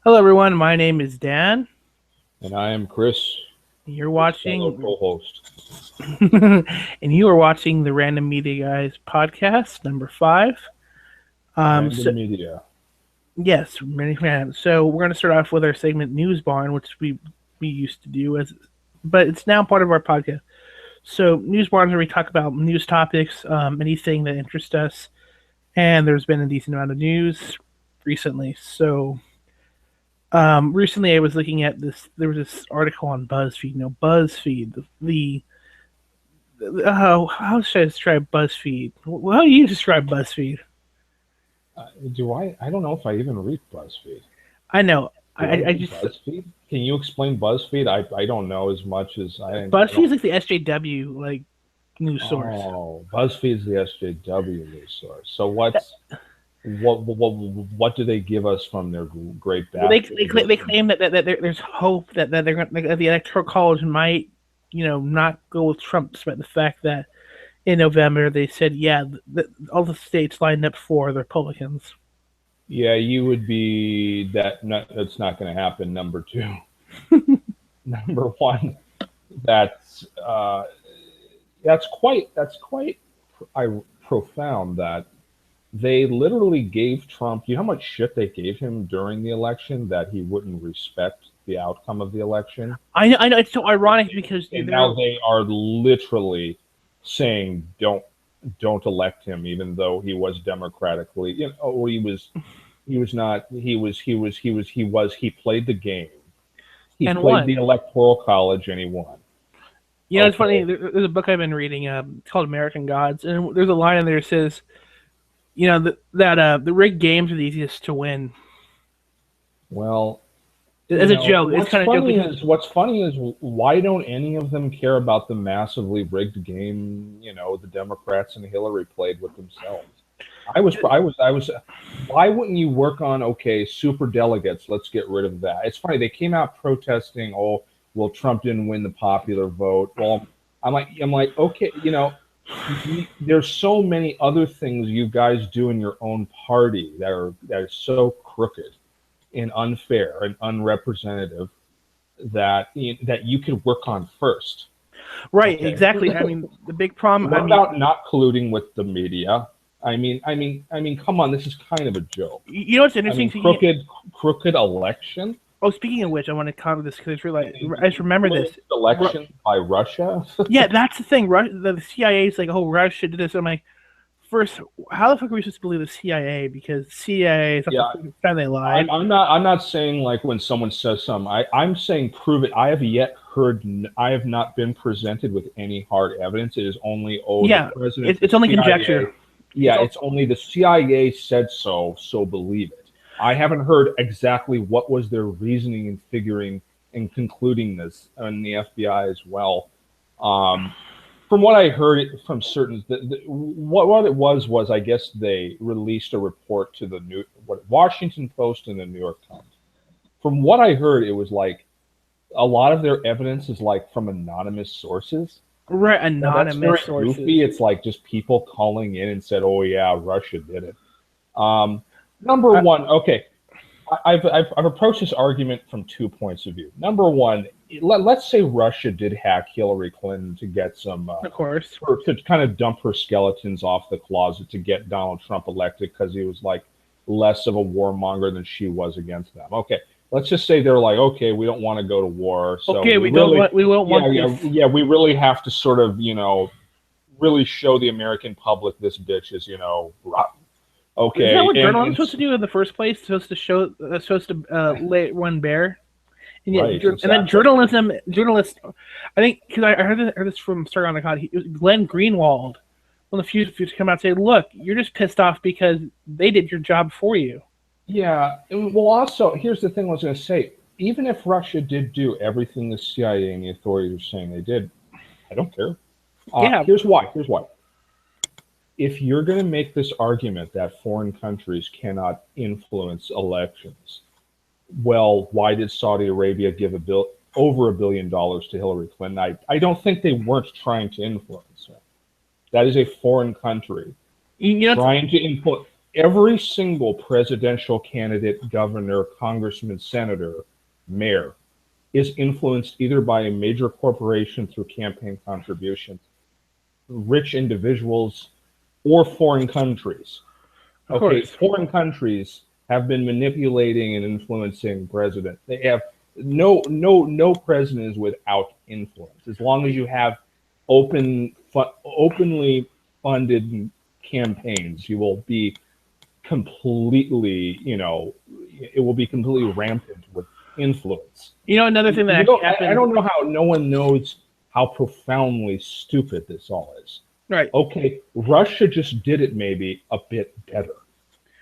Hello, everyone. My name is Dan. And I am Chris, You're his fellow watching, co-host. and you are watching the Random Media Guys podcast, number 5. So Random Media. yes, many fans. So we're going to start off with our segment News Barn, which we used to do but it's now part of our podcast. So News Barn is where we talk about news topics, anything that interests us, and there's been a decent amount of news recently. So recently I was looking at this. There was this article on BuzzFeed. BuzzFeed, how should I describe BuzzFeed? How do you describe BuzzFeed? I don't know if I even read BuzzFeed. I know. Do I I read just BuzzFeed? Can you explain BuzzFeed? I don't know as much as I BuzzFeed don't. is like the SJW news source. Oh, BuzzFeed's the SJW news source. So what do they give us from their great Well, back? they claim that there's hope that they're that the electoral college might not go with Trump, despite the fact that in November they said all the states lined up for the Republicans. Yeah, you would be that. That's not going to happen. Number two, number one, that's that's quite profound that they literally gave Trump. You know how much shit they gave him during the election that he wouldn't respect the outcome of the election, I know it's so ironic because and now they are literally saying don't elect him, even though he was democratically. He played the game. He and played the won. electoral college and he won. It's funny. Okay. There's a book I've been reading. It's called American Gods, and there's a line in there that says, the rigged games are the easiest to win. Well, As a joke, it's kind of joke. what's funny is why don't any of them care about the massively rigged game? The Democrats and Hillary played with themselves. I was. Why wouldn't you work on super delegates? Let's get rid of that. It's funny they came out protesting. Oh, well, Trump didn't win the popular vote. Well, I'm like, okay, there's so many other things you guys do in your own party that are so crooked and unfair and unrepresentative that you could work on first. Right, Okay. exactly. I mean, the big problem. What about not colluding with the media? Come on, this is kind of a joke. You know what's interesting? Crooked election. Oh, speaking of which, I want to comment this because I just remember this election by Russia. Yeah, that's the thing. The CIA is like, oh, Russia did this. I'm like, first, how the fuck are we supposed to believe the CIA? Because CIA is not the time they lied. I'm not saying like when someone says something. I'm saying prove it. I have not been presented with any hard evidence. It is only the president. It's only conjecture. Yeah, it's only the CIA said so believe it. I haven't heard exactly what was their reasoning in figuring and concluding this, and the FBI as well. From what I heard from certain, what it was I guess they released a report to the Washington Post and the New York Times. From what I heard, it was like a lot of their evidence is like from anonymous sources. Right, anonymous sources. Goofy. It's like just people calling in and said, "Oh yeah, Russia did it." Number one, okay, I've approached this argument from 2 points of view. Number one, let's say Russia did hack Hillary Clinton to get some, of course, to kind of dump her skeletons off the closet to get Donald Trump elected because he was like less of a warmonger than she was against them. Okay. Let's just say they're like, okay, we don't want to go to war. So okay, we won't want this. Yeah, we really have to sort of, really show the American public this bitch is, rotten. Okay. Is that what journalism is supposed to do in the first place? Supposed to lay one bare? And yet, right, and then journalists, I think, because I heard this from Star on the God, Glenn Greenwald, one of the few to come out and say, look, you're just pissed off because they did your job for you. Yeah. Well, also, here's the thing I was going to say. Even if Russia did do everything the CIA and the authorities are saying they did, I don't care. Here's why. If you're going to make this argument that foreign countries cannot influence elections, well, why did Saudi Arabia give over $1 billion to Hillary Clinton? I don't think they weren't trying to influence her. That is a foreign country trying to every single presidential candidate, governor, congressman, senator, mayor is influenced either by a major corporation through campaign contributions, rich individuals, or foreign countries. Of Okay, course. foreign countries have been manipulating and influencing president. They have no president is without influence. As long as you have openly funded campaigns, you will be completely, it will be completely rampant with influence. Another thing that You actually know, I happened. don't know how no one knows how profoundly stupid this all is. Right. Okay, Russia just did it maybe a bit better.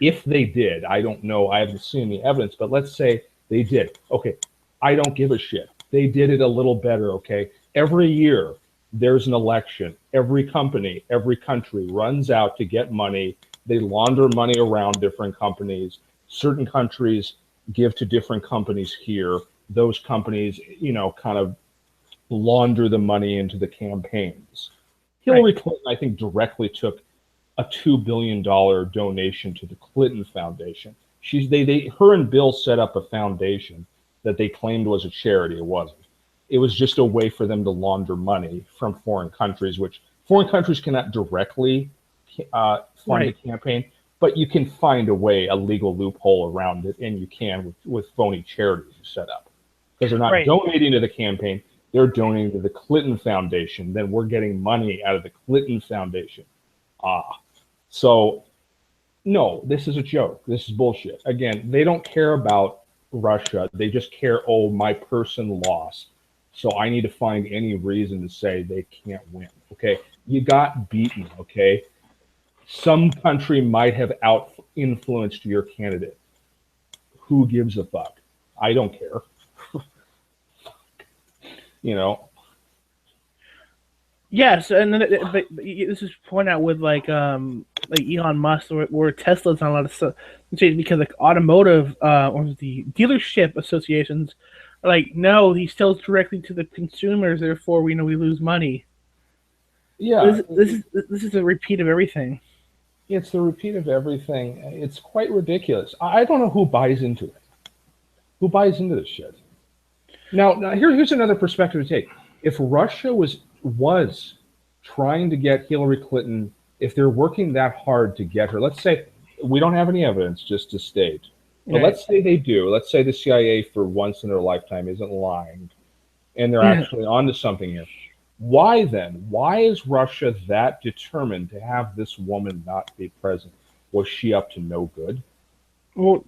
If they did, I don't know. I haven't seen the evidence, but let's say they did. Okay, I don't give a shit. They did it a little better. Okay, every year there's an election. Every company, every country runs out to get money. They launder money around different companies. Certain countries give to different companies here. Those companies, kind of launder the money into the campaigns. Right. Hillary Clinton, I think, directly took a $2 billion donation to the Clinton Foundation. Her and Bill set up a foundation that they claimed was a charity. It wasn't. It was just a way for them to launder money from foreign countries, which foreign countries cannot directly fund a campaign, but you can find a way, a legal loophole around it, and you can with phony charities you set up. Because they're not donating to the campaign, they're donating to the Clinton Foundation. Then we're getting money out of the Clinton Foundation. So no, this is a joke. This is bullshit. Again, they don't care about Russia. They just care, oh, my person lost. So I need to find any reason to say they can't win. Okay. You got beaten. Okay. Some country might have out influenced your candidate. Who gives a fuck? I don't care. Yes, and then, but this is pointed out with like Elon Musk or Tesla's on a lot of stuff because like automotive or the dealership associations are like, no, he sells directly to the consumers, therefore we lose money. Yeah, this is a repeat of everything. It's the repeat of everything. It's quite ridiculous. I don't know who buys into it. Who buys into this shit? Now here's another perspective to take. If Russia was trying to get Hillary Clinton, if they're working that hard to get her, let's say we don't have any evidence, just to state, but let's say they do. Let's say the CIA for once in their lifetime isn't lying, and they're actually onto something here. Why then? Why is Russia that determined to have this woman not be president? Was she up to no good? Well,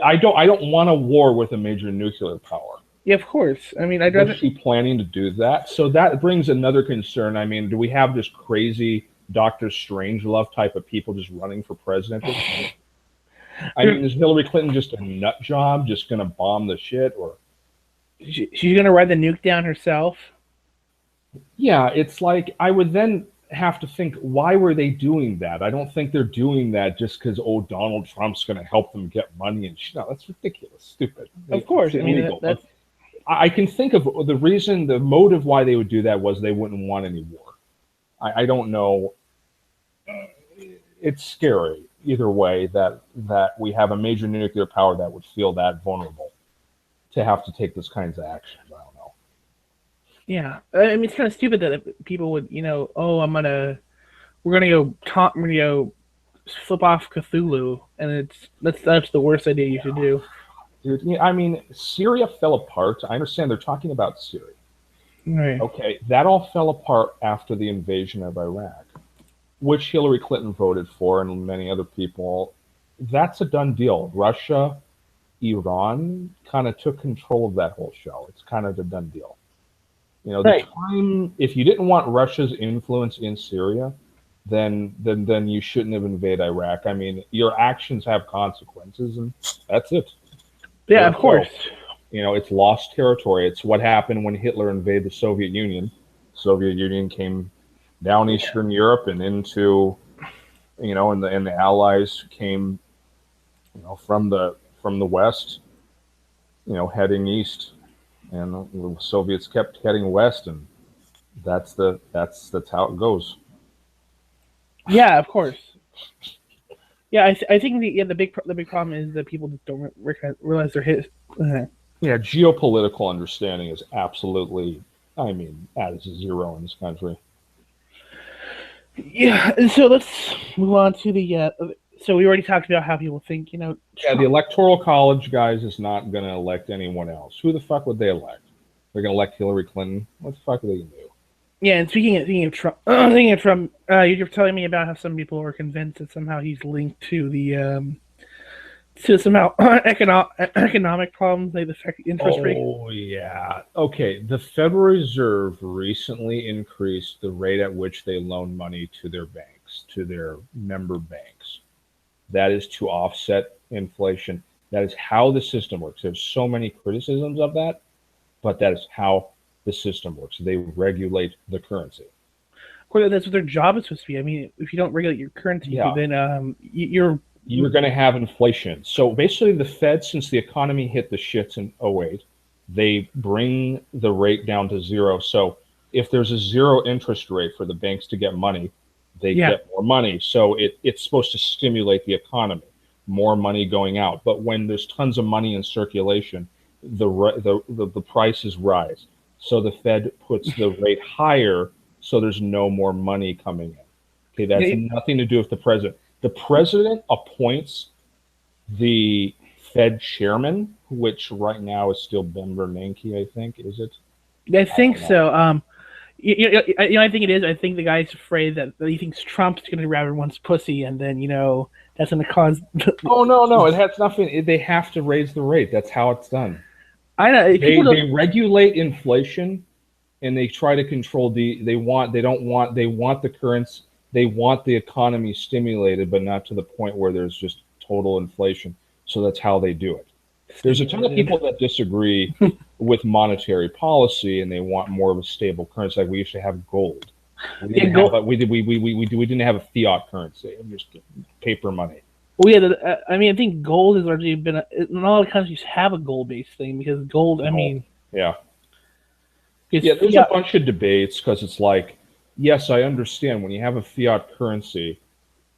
I don't want a war with a major nuclear power. Yeah, of course. I mean, Was she planning to do that? So that brings another concern. I mean, do we have this crazy Dr. Strangelove type of people just running for president? I mean, is Hillary Clinton just a nut job, just going to bomb the shit, or she's going to ride the nuke down herself? Yeah, it's like I would then have to think, why were they doing that? I don't think they're doing that just because, Donald Trump's going to help them get money and shit. No, that's ridiculous, stupid. Of course, I mean I can think of the motive why they would do that was they wouldn't want any war. I don't know. It's scary either way that we have a major nuclear power that would feel that vulnerable to have to take those kinds of actions. I don't know. Yeah, I mean it's kind of stupid that people would, we're gonna go flip off Cthulhu, and that's the worst idea you should do. Dude, I mean, Syria fell apart. I understand they're talking about Syria. Right. Okay, that all fell apart after the invasion of Iraq, which Hillary Clinton voted for and many other people. That's a done deal. Russia, Iran kind of took control of that whole show. It's kind of a done deal. The time, if you didn't want Russia's influence in Syria, then you shouldn't have invaded Iraq. I mean, your actions have consequences, and that's it. Yeah, of course. It's lost territory. It's what happened when Hitler invaded the Soviet Union. The Soviet Union came down Eastern Europe and into, and the Allies came, from the West, heading east, and the Soviets kept heading west, and that's how it goes. Yeah, of course. Yeah, I think the big problem is that people just don't realize they're hit. Yeah, geopolitical understanding is absolutely, I mean, at zero in this country. Yeah, and so let's move on to the. So we already talked about how people think. Yeah, the Trump. electoral college guys is not going to elect anyone else. Who the fuck would they elect? They're going to elect Hillary Clinton. What the fuck are they going to do? Yeah, and speaking of Trump, you're telling me about how some people are convinced that somehow he's linked to the to somehow economic problems that affect interest rate. Oh, yeah. Okay. The Federal Reserve recently increased the rate at which they loan money to their banks, to their member banks. That is to offset inflation. That is how the system works. There's so many criticisms of that, but that is how the system works. They regulate the currency. Of course, that's what their job is supposed to be. I mean, if you don't regulate your currency, Yeah. then you're You're going to have inflation. So basically, the Fed, since the economy hit the shits in '08, they bring the rate down to zero. So if there's a zero interest rate for the banks to get money, they yeah. get more money. So it's supposed to stimulate the economy, more money going out. But when there's tons of money in circulation, the prices rise. So the Fed puts the rate higher, so there's no more money coming in. Okay, that's Yeah, nothing to do with the president. The president appoints the Fed chairman, which right now is still Ben Bernanke, I think. Is it? I I think don't know. so. I think it is. I think the guy's afraid that he thinks Trump's going to grab everyone's pussy, and then that's going to cause. Oh no, no, it has nothing. They have to raise the rate. That's how it's done. I know They people don't. they regulate inflation and they try to control they want the currents they want the economy stimulated, but not to the point where there's just total inflation. So that's how they do it. There's a ton of Stimulated. people that disagree with monetary policy and they want more of a stable currency. Like we used to have gold. We Yeah, didn't have go. a, we didn't have a fiat currency. It was just paper money. Well, yeah. I mean, I think gold has already been. A lot of countries have a gold-based thing because gold. I No. mean, Yeah. it's Yeah, there's a fiat. bunch of debates because it's like, yes, I understand when you have a fiat currency,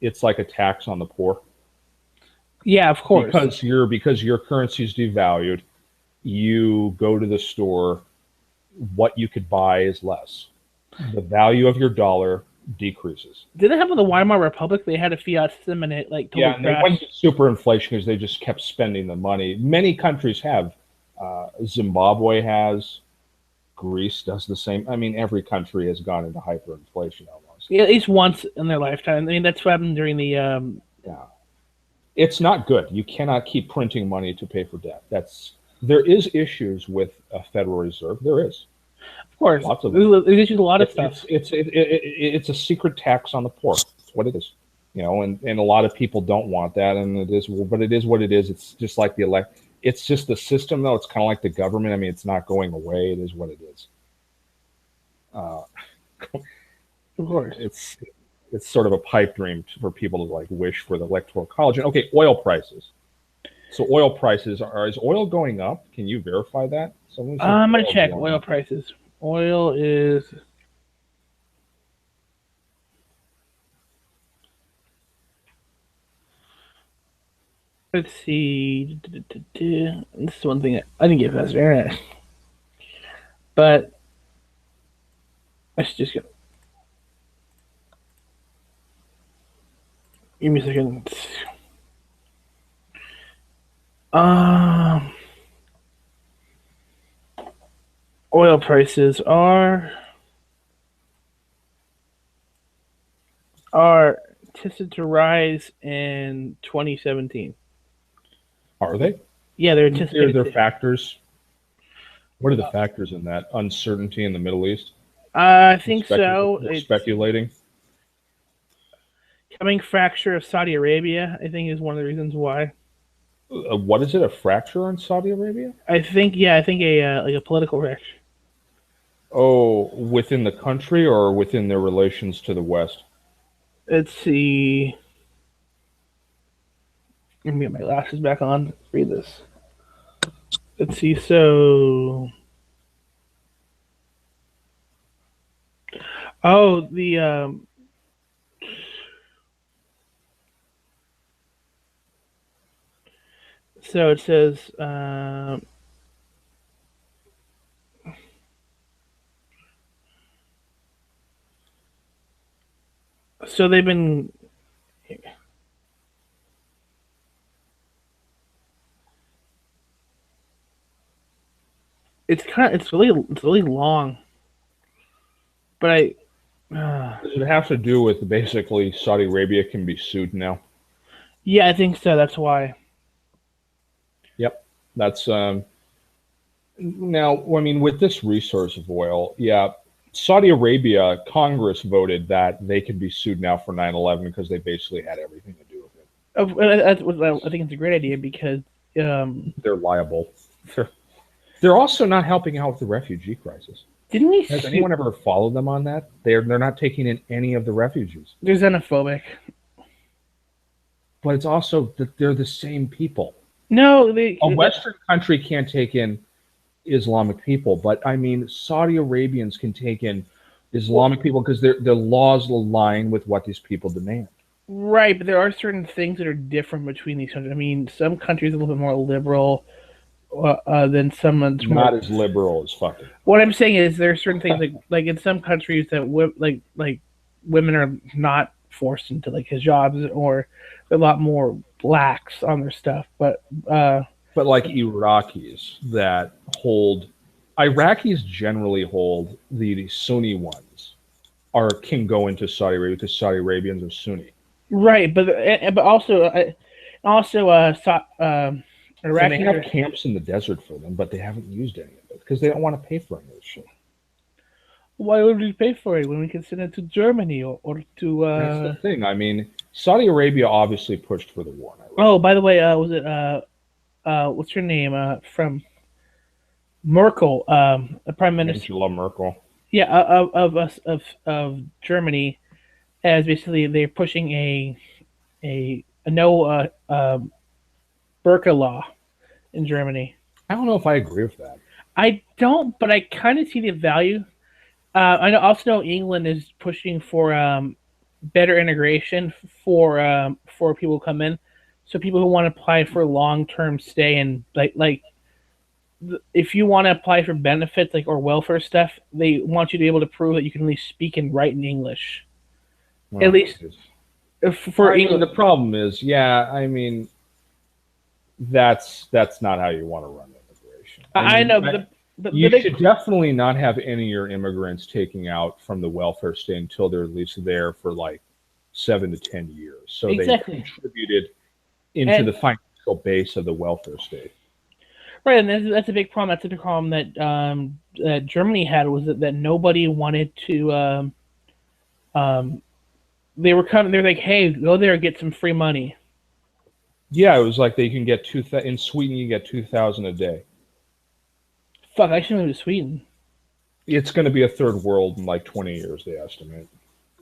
it's like a tax on the poor Yeah, of course. because your currency is devalued. You go to the store, what you could buy is less. The value of your dollar decreases. Did it happen in the Weimar Republic? They had a fiat system and it like Yeah, totally and they went crashed. into super inflation because they just kept spending the money. Many countries have. Zimbabwe has. Greece does the same. I mean, every country has gone into hyperinflation almost. Yeah, at least once in their lifetime. I mean, that's what happened during the. Yeah, it's not good. You cannot keep printing money to pay for debt. There is issues with a Federal Reserve. There is Of course, lots of them. there's issues a lot of It's stuff. it's a secret tax on the poor. That's what it is. And a lot of people don't want that, and it is. But it is what it is. It's just like the elect. It's just the system, though. It's kind of like the government. I mean, it's not going away. It is what it is. Uh, Of course. it's sort of a pipe dream for people to like wish for the electoral college. And okay, oil prices. So oil prices is oil going up? Can you verify that? Someone said I'm gonna oil is check going oil up. prices. Oil is. Let's see. This is one thing I didn't get faster internet, but let's just go. Give me a second. Um, Oil prices are anticipated to rise in 2017. Are they? Yeah, they're Are anticipated there to. factors? What are the factors in that uncertainty in the Middle East? I think so. We're It's speculating. coming fracture of Saudi Arabia. I think is one of the reasons why. What is it? A fracture in Saudi Arabia? I think yeah. I think a like a political fracture. Oh, within the country or within their relations to the West? Let's see. Let me get my glasses back on. Read this. Let's see. So, oh, So it says, so they've been. It's really long, but Does it have to do with basically Saudi Arabia can be sued now? yeah, I think so. That's why. Yep. That's now. I mean, with this resource of oil, yeah, Saudi Arabia Congress voted that they could be sued now for 9/11 because they basically had everything to do with it. I think it's a great idea because They're liable. They're, they're also not helping out with the refugee crisis. didn't we Has sue? anyone ever followed them on that? They're not taking in any of the refugees. They're xenophobic. But it's also that they're the same people. No, A Western country can't take in Islamic people, but I mean, Saudi Arabians can take in Islamic people because their laws align with what these people demand. right, but there are certain things that are different between these countries. I mean, some countries are a little bit more liberal than some that's more. Not as liberal as fucking. What I'm saying is there are certain things like in some countries that like women are not forced into like hijabs or they're a lot more lax on their stuff. But But like Iraqis that hold, Iraqis generally hold the Sunni ones are can go into Saudi Arabia because Saudi Arabians are Sunni. right, but also And they Iraqis have are. camps in the desert for them, but they haven't used any of it because they don't want to pay for any of this shit. Why would we pay for it when we can send it to Germany or to? That's the thing. I mean, Saudi Arabia obviously pushed for the war in Iraq. Oh, by the way, was it what's her name from Merkel, the prime minister? Angela Merkel. Yeah, of Germany, as basically they're pushing a no burqa law in Germany. I don't know if I agree with that. I don't, but I kind of see the value. I also know England is pushing for better integration for people who come in. So people who want to apply for long term stay and like if you want to apply for benefits like or welfare stuff, they want you to be able to prove that you can at least speak and write in English. At Well, least for I mean, England. the problem is, yeah, I mean, that's not how you want to run immigration. I mean, know, but you big, should definitely not have any of your immigrants taking out from the welfare state until they're at least there for like 7 to 10 years. So exactly they contributed into and the financial base of the welfare state. right, and that's a big problem. That's a big problem that Germany had was that nobody wanted to. Um, they were coming. They're like, hey, go there and get some free money. Yeah, it was like they can get in Sweden. You get 2,000 a day. Fuck, I should move to Sweden. It's going to be a third world in like 20 years, they estimate.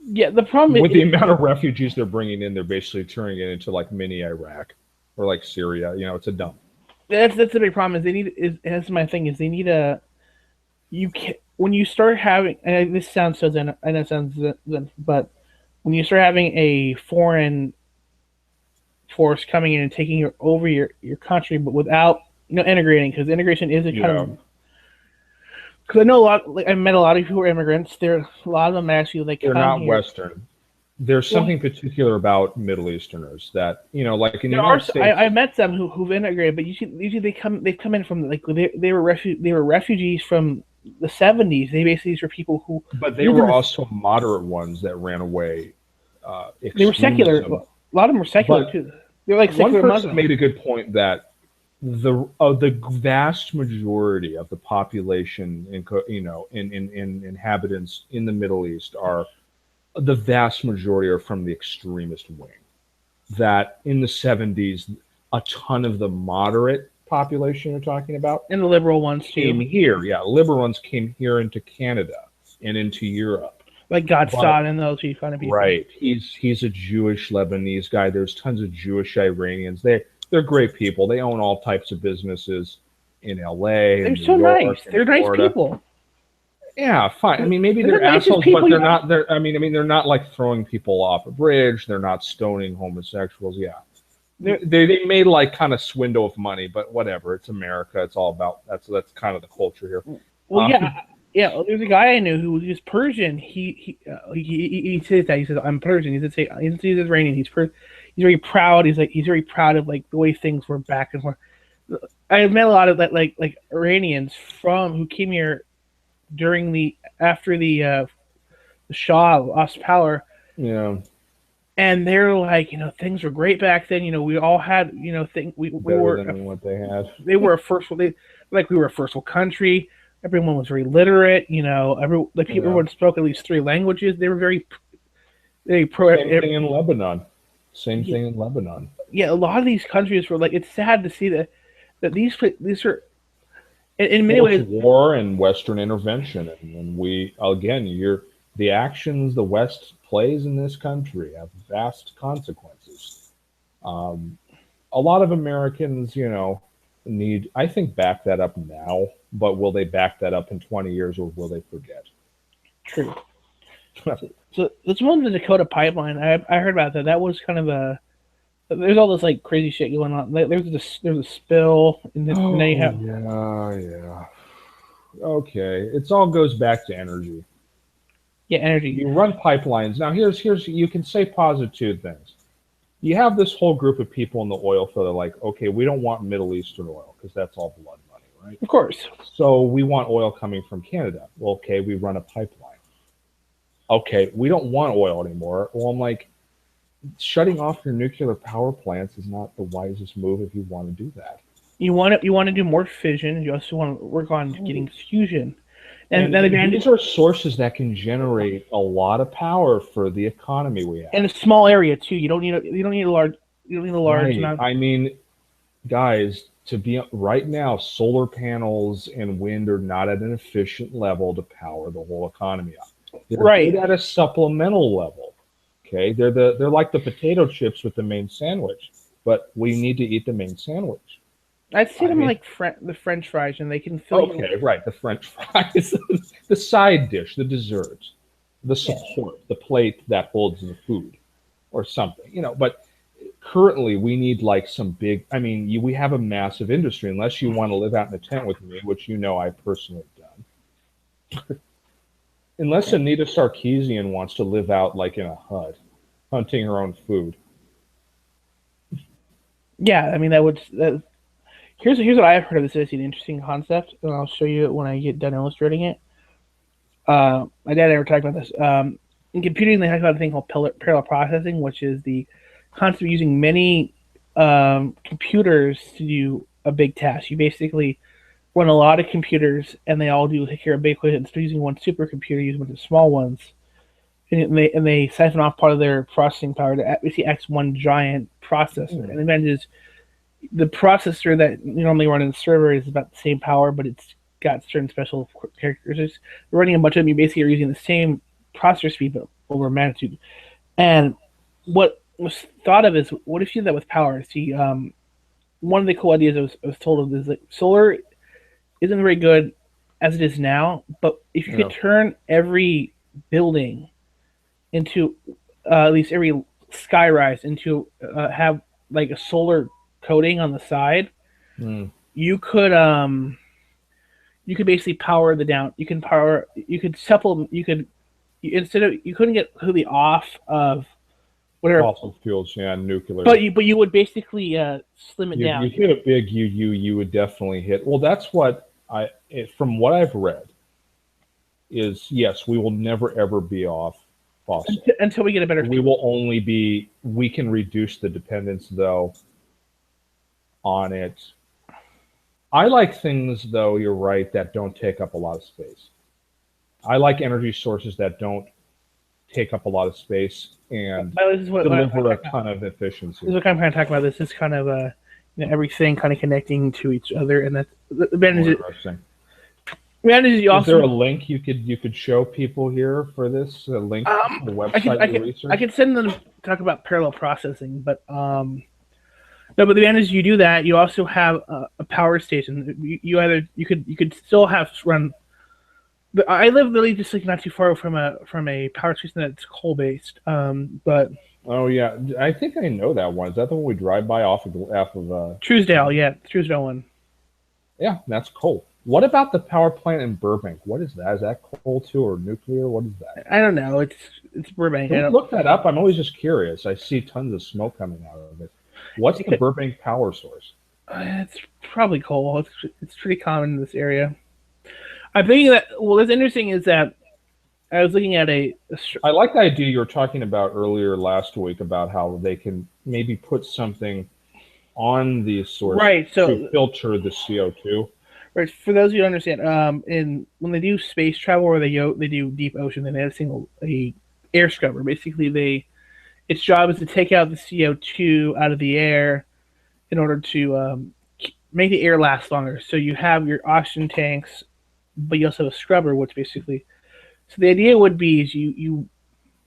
Yeah, the problem With is the amount of refugees they're bringing in, they're basically turning it into like mini Iraq or like Syria. You know, it's a dump. that's the big problem. Is they need is that's my thing is they need a you can when you start having and this sounds so zen and it sounds zen, but when you start having a foreign force coming in and taking over your country, but without integrating because integration is a kind Yeah. of because I know a lot. Like I met a lot of people who are immigrants. There, a lot of them actually like They're come not here. Western. There's Well, something particular about Middle Easterners that, like in the there are. United States. I met some who've integrated, but usually they've come in from like they were refugees from the 70s. They basically were people who But they lived in were the, also moderate ones that ran away they were secular. A extremism. lot of them were secular But too. They were like one secular person Muslim. made a good point that the vast majority of the population in inhabitants in the Middle East are the vast majority are from the extremist wing. That in the 70s, a ton of the moderate population you're talking about And the liberal ones came too, here. Yeah, liberal ones came here into Canada and into Europe. like But Godson and those kind of people. right, he's a Jewish Lebanese guy. There's tons of Jewish Iranians. They're great people. They own all types of businesses in LA They're and New so York nice. and They're nice Florida. people. Yeah, fine. I mean, maybe They're they're the nicest assholes, people but you. they're not. I mean, they're not like throwing people off a bridge. They're not stoning homosexuals. Yeah, They made like kind of swindle of money, but whatever. It's America. It's all about that's kind of the culture here. Well, yeah, yeah. There's a guy I knew who was Persian. He says that he says I'm Persian. He doesn't say he's Iranian. He's very proud. He's very proud of like the way things were back and forth. I've met a lot of that like Iranians from who came here during the after the Shah lost power, Yeah, and they're like, things were great back then. We all had, we better were than what they had. they were a first they, like we were a first world country. Everyone was very literate. Yeah. Everyone spoke at least three languages. They were very pro. Same thing in Lebanon. Same Yeah, thing in Lebanon. yeah, a lot of these countries were like. It's sad to see that these are in many Well, it's ways. war and Western intervention, and we again, the actions the West plays in this country have vast consequences. Um, a lot of Americans, need I think back that up now, but will they back that up in 20 years or will they forget? True. So this one, the Dakota pipeline. I heard about that. That was kind of a. There's all this like crazy shit going on. There's a spill, and then you Oh have yeah, yeah. Okay, it's all goes back to energy. yeah energy. You run pipelines. Now here's you can say positive things. You have this whole group of people in the oil field that are like, okay, we don't want Middle Eastern oil because that's all blood money, right? Of course. So we want oil coming from Canada. Well, okay, we run a pipeline. Okay, we don't want oil anymore. Well, I'm like, shutting off your nuclear power plants is not the wisest move if you want to do that. You want to do more fission. You also want to work on getting fusion, and And then again, these are sources that can generate a lot of power for the economy we have. in a small area too. You don't need a large Right. amount. I mean, guys, to be right now, solar panels and wind are not at an efficient level to power the whole economy up. They're Right. good at a supplemental level. Okay, they're like the potato chips with the main sandwich, but we need to eat the main sandwich. I'd say I them mean, like the French fries, and they can fill you. okay, right, the French fries, the side dish, the dessert, the Yeah. support, the plate that holds the food, or something, But currently, we need like some big. I mean, we have a massive industry. Unless you want to live out in a tent with me, which I personally have done. Unless Anita Sarkeesian wants to live out like in a hut, hunting her own food. Yeah, I mean that would. Here's what I've heard of this. It's an interesting concept, and I'll show you it when I get done illustrating it. My dad ever talked about this. In computing, they talk about a thing called parallel processing, which is the concept of using many computers to do a big task. You basically run a lot of computers, and they all do take care of big equations. Instead of using one supercomputer, use a bunch of small ones, and they siphon off part of their processing power to basically act as one giant processor. And the advantage is the processor that you normally run in the server is about the same power, but it's got certain special characteristics. You're running a bunch of them. You basically are using the same processor speed, but over magnitude. And what was thought of is, what if you did that with power? See, one of the cool ideas I was told of is that solar isn't very good as it is now, but if you Yeah. could turn every building into at least every skyrise into have like a solar coating on the side, Mm. you could basically power the down. You could supplement. Instead of you couldn't get completely off of whatever, Fossil fuels, yeah, nuclear. but you would basically slim it You down. hit a big you would definitely hit. Well, that's what from what I've read is yes, we will never ever be off fossil. Until we get a better. We will only be. We can reduce the dependence though on it. I like things though. You're right that don't take up a lot of space. I like energy sources that don't take up a lot of space and This is what deliver a this ton of is efficiency. what I'm kind of talking about. This is kind of everything kind of connecting to each other, and that's the advantage. Interesting. Advantage is you Is there a also. link you could show people here for this? A link to the I can website I you can research? I can send them to talk about parallel processing, but no. But the advantage is you do that. You also have a power station. You could still have run. I live really just like not too far from a power station that's coal based. But Oh yeah, I think I know that one. Is that the one we drive by off of? Truesdale, yeah, Truesdale one. Yeah, that's coal. What about the power plant in Burbank? What is that? Is that coal too, or nuclear? What is that? I don't know. It's Burbank. Can I we don't. look that up? I'm always just curious. I see tons of smoke coming out of it. What's It the could, Burbank power source? it's probably coal. It's pretty common in this area. I'm thinking that. Well, what's interesting is that I was looking at I like the idea you were talking about earlier last week about how they can maybe put something on the source right. to So filter the CO2. right, for those who don't understand, in when they do space travel or they do deep ocean, then they have a air scrubber. Basically, they its job is to take out the CO2 out of the air in order to make the air last longer. So you have your oxygen tanks, but you also have a scrubber, which basically. So the idea would be is you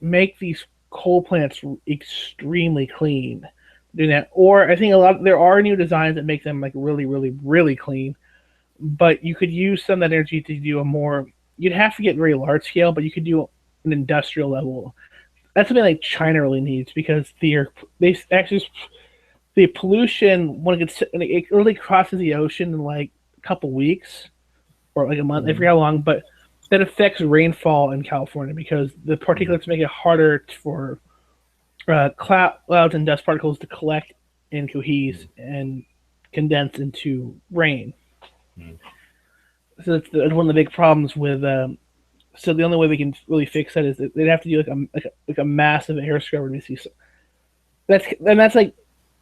make these coal plants extremely clean. Doing that, or I think there are new designs that make them like really, really, really clean. But you could use some of that energy to do a more. You'd have to get very large scale, but you could do an industrial level. That's something like China really needs because they actually the pollution when it really crosses the ocean in like a couple weeks or like a month. I Mhm. forget how long, but that affects rainfall in California because the particulates make it harder for clouds and dust particles to collect and cohese and condense into rain. Mhm. So that's one of the big problems with. So the only way they can really fix that is that they'd have to do like a massive air scrubber to see. That's like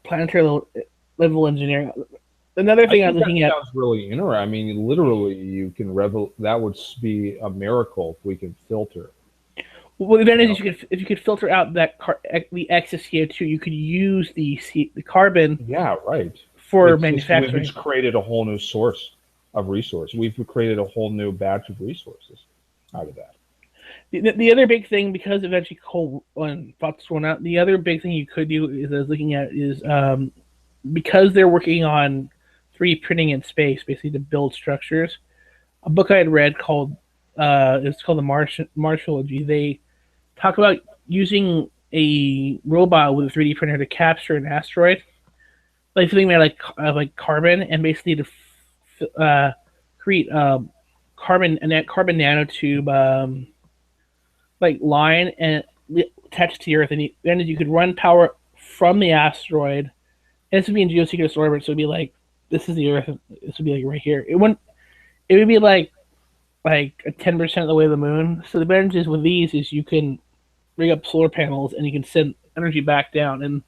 planetary level engineering. Another I thing I was think that looking at. sounds really interesting. I mean, literally, you can revel. That would be a miracle if we could filter. Well, the You advantage is know? if you could filter out the excess CO2, you could use the carbon Yeah, right. for We've manufacturing. just created a whole new source of resource. We've created a whole new batch of resources out of that. The other big thing, because eventually coal and fossil's run out, the other big thing you could do is I was looking at is because they're working on 3D printing in space, basically to build structures. A book I had read called it's called the Mars Trilogy. They talk about using a robot with a 3D printer to capture an asteroid, like something made like carbon, and basically to create carbon nanotube like line and attached to the Earth, and then you could run power from the asteroid. And this would be in geosynchronous orbit, so it'd be like this is the Earth. This would be like right here. It wouldn't. It would be like a 10% of the way to the moon. So the advantages with these is you can rig up solar panels and you can send energy back down. And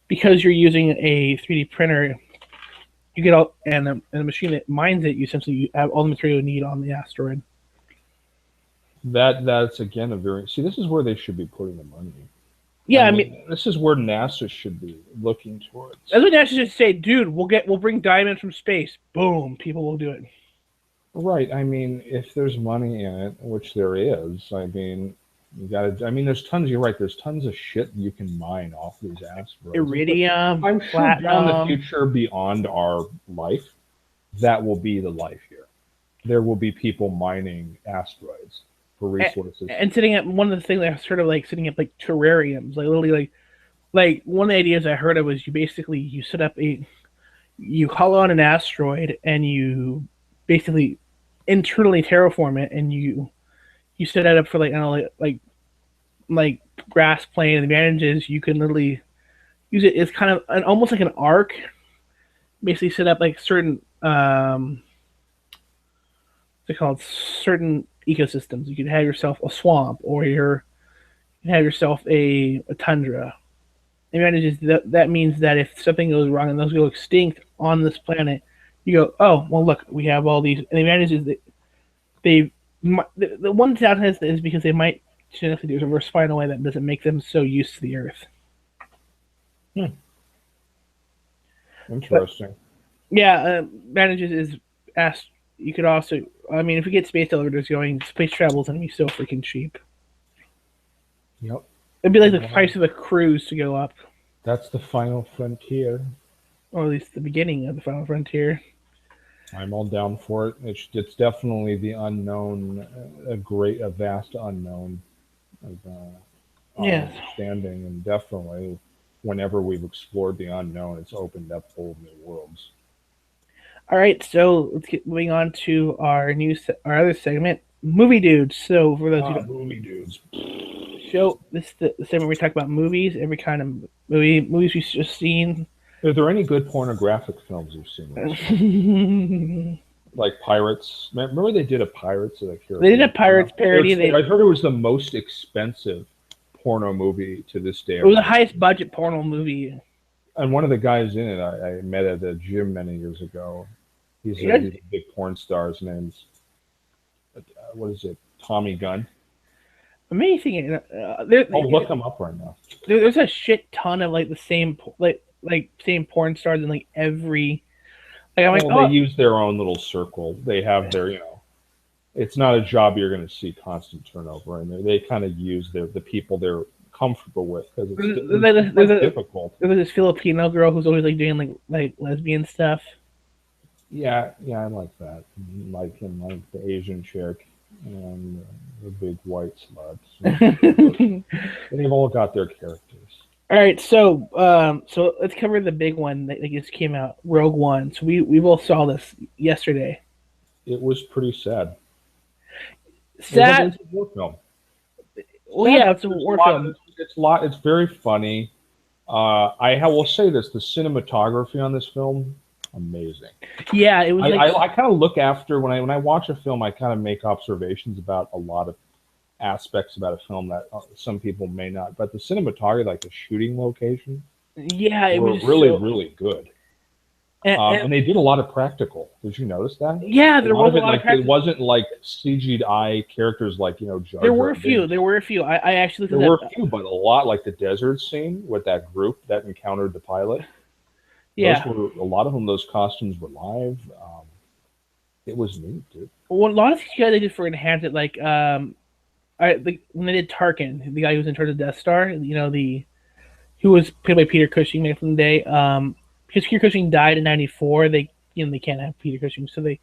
because you're using a 3D printer, you get all and a machine that mines it. You essentially have all the material you need on the asteroid. That's again a very see. This is where they should be putting the money. I Yeah, I mean mean, this is where NASA should be looking towards. that's what NASA should say, dude. We'll bring diamonds from space. Boom, people will do it. Right. I mean, if there's money in it, which there is, I mean, you gotta. I mean, there's tons. You're right. There's tons of shit you can mine off these asteroids. But Iridium, I'm sure down the platinum. future, beyond our life, that will be the life here. There will be people mining asteroids for and, resources. and sitting at one of the things I sort of like sitting at like terrariums, like literally like one of the ideas I heard of was you set up you hollow out an asteroid and you basically internally terraform it and you set it up for like I don't know like grass plane. And the advantage is you can literally use it as kind of almost like an arc. Basically, set up like certain they called certain ecosystems. You could have yourself a swamp, or you can have yourself a tundra. The advantage is that means that if something goes wrong and those go extinct on this planet, you go, oh well, look, we have all these. And the advantage is that they the one downside is because they might genetically do a reverse find a way that doesn't make them so used to the Earth. Hmm, But interesting. yeah, advantages is asked. You could also, I mean, if we get space elevators going, space travel is going to be so freaking cheap. Yep. It'd be like the Well, price of a cruise to go up, that's the final frontier. or at least the beginning of the final frontier. I'm all down for it. It's definitely the unknown, a vast unknown of Yes. understanding, and definitely whenever we've explored the unknown, it's opened up whole new worlds. All right, so let's get moving on to our other segment, movie dudes. So for those who don't Movie dudes. show this is the segment where we talk about movies, every kind of movies we've just seen. Are there any good pornographic films you've seen recently? They Like Pirates. Remember they did a Pirates of the did a Caribbean Pirates porno? parody. I heard it was the most expensive porno movie to this day It was the ever. highest budget porno movie. And one of the guys in it, I met at a gym many years ago. He's a big porn star. His name's what is it? Tommy Gunn. Amazing. Oh, look him up right now. There's a shit ton of like the same like same porn stars in like every. Like I'm like, Well, they use their own little circle. They have their, it's not a job you're going to see constant turnover in. They kind of use the people they're comfortable with because it's difficult. There's this Filipino girl who's always like doing like lesbian stuff. Yeah, I like that. Like the Asian chick and the big white sluts. They've all got their characters. All right, so let's cover the big one that just came out, Rogue One. So we both saw this yesterday. It was pretty sad. Sad. It's a war film. Well, yeah, it's a war film. It's very funny. I will say this: the cinematography on this film, amazing. Yeah, it was. I kind of look after when I watch a film, I kind of make observations about a lot of aspects about a film that some people may not. But the cinematography, like the shooting location, it was really good. And they did a lot of practical. Did you notice that? Yeah, there was a lot of practical. It wasn't like CGI characters like Jar Jar. There were a few. I actually there were a few, but a lot like the desert scene with that group that encountered the pilot. Yeah, a lot of them. Those costumes were live. It was neat, dude. Well, a lot of CGI they did for enhance it, like when they did Tarkin, the guy who was in charge of Death Star, who was played by Peter Cushing back in the day. Because Peter Cushing died in '94, they can't have Peter Cushing, so they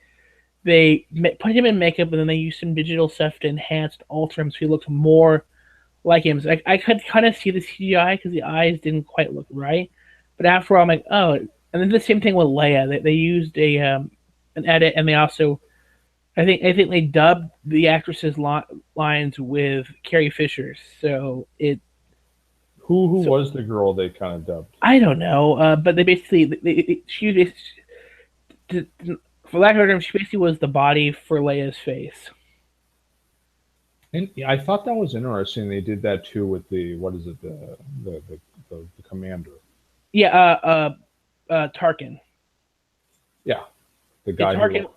put him in makeup, and then they used some digital stuff to enhance, alter him so he looked more like him. So I could kind of see the CGI because the eyes didn't quite look right, but after all, I'm like, oh. And then the same thing with Leia. They used an edit, and they also, I think they dubbed the actress's lines with Carrie Fisher's. So it. Who was the girl they kind of dubbed? I don't know, but they basically she for lack of a term, she basically was the body for Leia's face. And yeah, I thought that was interesting. They did that too with the the commander. Yeah, Tarkin. Yeah, the guy who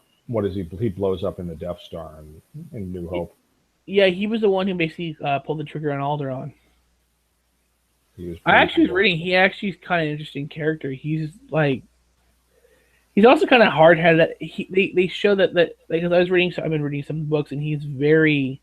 he blows up in the Death Star in New Hope. Yeah, he was the one who basically pulled the trigger on Alderaan. I actually was reading. He actually is kind of an interesting character. He's also kind of hard headed. They show that because I was reading. So I've been reading some books, and he's very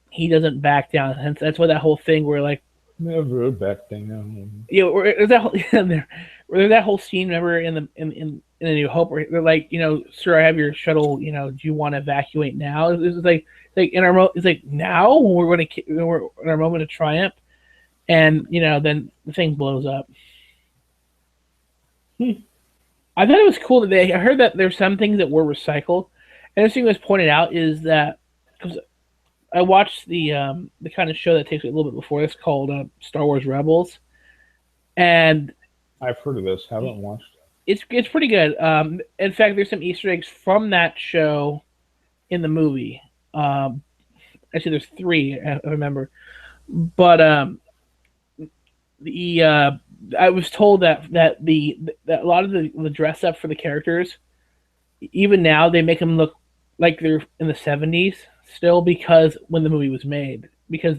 he doesn't back down. Hence that's why that whole thing where never back down. Yeah, there's that whole scene. Remember in the New Hope where they're like, sir, I have your shuttle. Do you want to evacuate now? It's like in our it's like now we're in our moment of triumph. And then the thing blows up. I thought it was cool that I heard that there's some things that were recycled. And the thing that was pointed out is that because I watched the kind of show that takes a little bit before this called Star Wars Rebels, and I've heard of this. Haven't watched it. It's pretty good. In fact, there's some Easter eggs from that show in the movie. Actually, there's 3 I remember, but I was told that a lot of the dress up for the characters, even now they make them look like they're in the 70s still because when the movie was made, because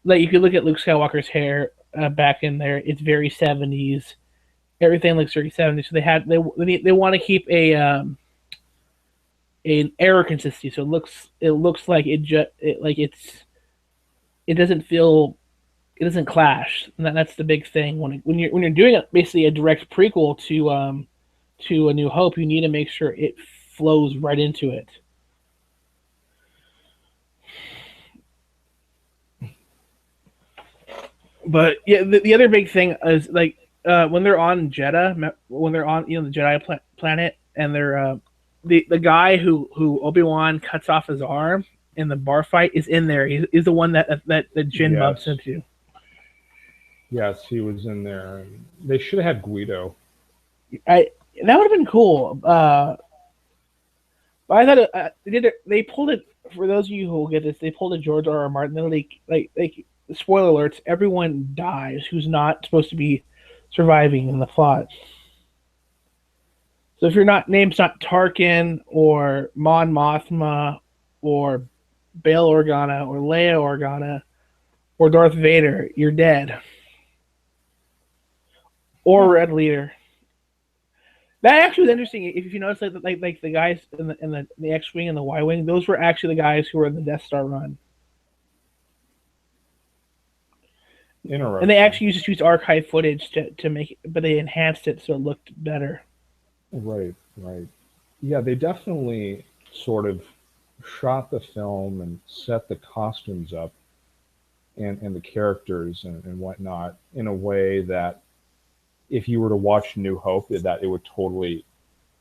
you could look at Luke Skywalker's hair back in there, it's very 70s. Everything looks very 70s. So they want to keep an air consistency, so it looks like it doesn't clash. And that's the big thing when you're doing basically a direct prequel to A New Hope. You need to make sure it flows right into it. But yeah, the other big thing is like when they're on Jeddah, when they're on the Jedi planet, and they're the guy who Obi-Wan cuts off his arm in the bar fight is in there. He's the one that Jin bumps Yes, into. yes, he was in there. They should have had Guido. I That would have been cool. But I thought they did it. They pulled it for those of you who will get this. They pulled a George R. R. Martin. Then like spoiler alerts. Everyone dies who's not supposed to be surviving in the plot. So if your not name's not Tarkin or Mon Mothma or Bail Organa or Leia Organa or Darth Vader, you're dead. Or Red Leader. That actually was interesting. If you notice, like the guys in the X wing and the Y wing, those were actually the guys who were in the Death Star run, and they Interesting. actually used archive footage to make it, but they enhanced it so it looked better. Right, right. Yeah, they definitely sort of shot the film and set the costumes up and the characters and whatnot in a way that if you were to watch New Hope, that it would totally